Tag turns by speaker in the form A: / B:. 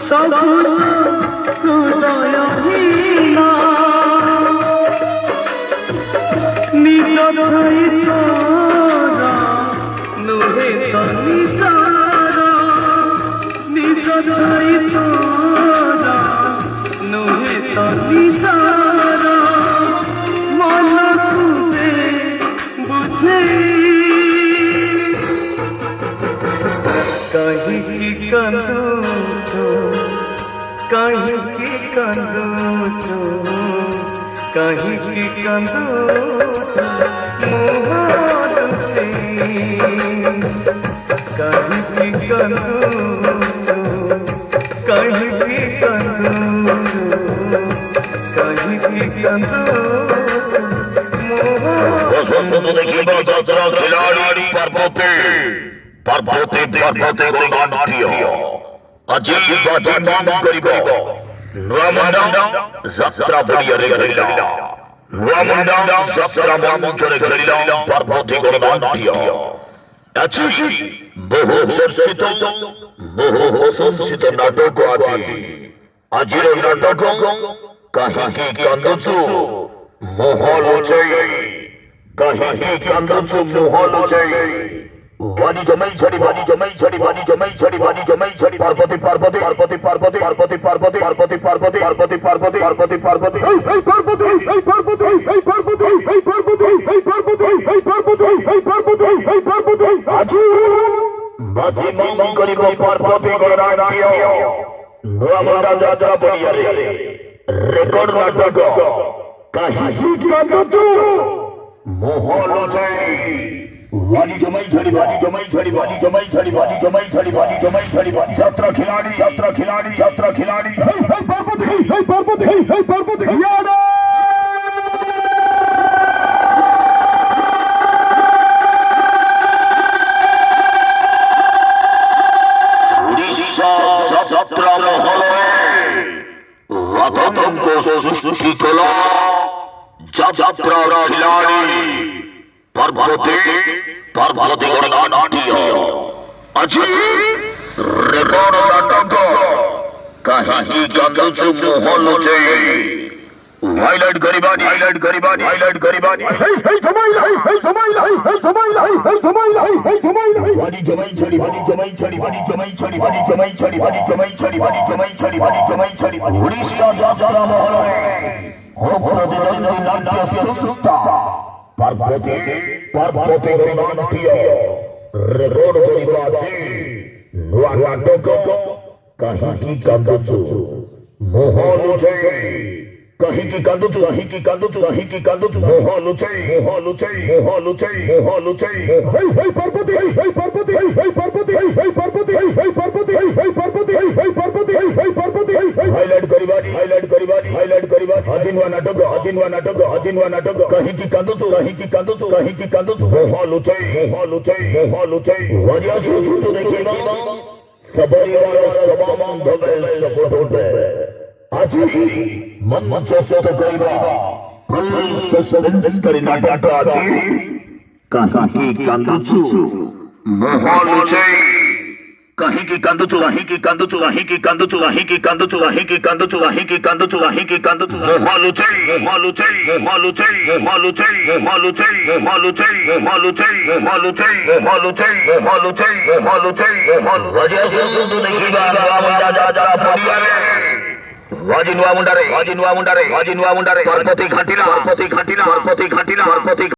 A: সখুর হৃদয়হীন নিজ ছাই তোরা নুহে তো নিজর নিজ ছাই তোরা নুহে তো নিজর মন তুমে বুঝে कहीं की कंदू कहीं की कंदू कहीं की कंदू मोहन से कहीं की कंदू कहीं की कंदू कहीं की कंदू
B: বসন্ত দেখিব যাত্রা খিলাড়ি পর্বতে পর্বতে গণাটিয় আজি বাজি নাম করিব নূয়ামুন্ডা যাত্রা বলিয়ারে গরিলা নূয়ামুন্ডা যাত্রা মঞ্চরে গরিলা পর্বতে গণাটিয় আজি বহু চর্চিত বহু প্রশংসিত নাটক আছে আজির নাটক কাহিনী কান্দুচু মোহল চাই কাহিনী কান্দুচু মোহল চাই বাড়ি জমাই ছড়ি বাড়ি জমাই ছড়ি বাড়ি জমাই ছড়ি বাড়ি জমাই ছড়ি পার্বতী পার্বতী পার্বতী পার্বতী পার্বতী পার্বতী পার্বতী পার্বতী পার্বতী পার্বতী পার্বতী পার্বতী এই পার্বতী এই পার্বতী এই পার্বতী এই পার্বতী এই পার্বতী এই পার্বতী এই পার্বতী এই পার্বতী আজি বাজি নাম করিব পার্বতী গণাটিয় নূয়ামুন্ডা যাত্রা বলিয়ারে রেকর্ড নাটক কাহিনী কান্দুচু মোহল চাই বাড়ি জমাই ছড়ি বাড়ি জমাই ছড়ি বাড়ি জমাই ছড়ি বাড়ি জমাই ছড়ি বাড়ি জমাই ছড়ি যাত্রা খিলাড়ি যাত্রা খিলাড়ি যাত্রা খিলাড়ি এই পার্বতী এই পার্বতী এই পার্বতী উড়িষ্যা যাত্রা মহলে রাধাতঙ্ক সৃষ্টি কলা যাত্রা খিলাড়ি পার্বতী পার্বতী গণাটিয় আজি রেকর্ড নাটক কাহিনী কান্দুচু মোহল চাই হাইলাইট করিবানি হাইলাইট করিবানি হাইলাইট করিবানি এই জমাই লাই এই জমাই লাই এই জমাই লাই এই জমাই লাই এই জমাই লাই বাড়ি জমাই ছড়ি বাড়ি জমাই ছড়ি বাড়ি জমাই ছড়ি বাড়ি জমাই ছড়ি বাড়ি জমাই ছড়ি বাড়ি জমাই ছড়ি বাড়ি জমাই ছড়ি উড়িষ্যা যাত্রা মহলে অপরাধী নাট্য সংস্থা পার্বতী পার্বতী গণাটিয় রেকর্ড করিব আছে নূয়া নাটক কাহিনী কান্দুচু মোহল চাই কাহিনী কান্দুচু কাহিনী কান্দুচু কাহিনী কান্দুচু মোহল চাই মোহল চাই মোহল চাই মোহল চাই এই পার্বতী এই পার্বতী এই পার্বতী এই পার্বতী এই পার্বতী এই পার্বতী এই পার্বতী এই পার্বতী হাইলাইট করিবানি হাইলাইট করিবানি হাইলাইট করিবানি আজিনওয়া নাটক আজিনওয়া নাটক আজিনওয়া নাটক কাহিনী কান্দুচু কাহিনী কান্দুচু কাহিনী কান্দুচু মোহল চাই মোহল চাই মোহল চাই ওয়াজিয়া সুতো দেখিবা সবরিয়ার সবাম ধবে সপোর্ট উঠে আজি মন চেষ্টা করিবা সসপেন্স করি নাটক আজি কাহিনী কান্দুচু মোহল চাই কাহিনী কান্দুচু কাহিনী কান্দুচু কাহিনী কান্দুচু কাহিনী কান্দুচু কাহিনী কান্দুচু কাহিনী কান্দুচু কাহিনী কান্দুচু মোহল চাই মোহল চাই মোহল চাই মোহল চাই মোহল চাই মোহল চাই মোহল চাই মোহল চাই মোহল চাই মোহল চাই মোহল চাই মোহল রাজা সুন্দর দেখিবা নূয়ামুন্ডা যাত্রা বলিয়ারে আজি নূয়ামুন্ডারে আজি নূয়ামুন্ডারে আজি নূয়ামুন্ডারে পার্বতী ঘাটিলা পার্বতী ঘাটিলা পার্বতী ঘাটিলা পার্বতী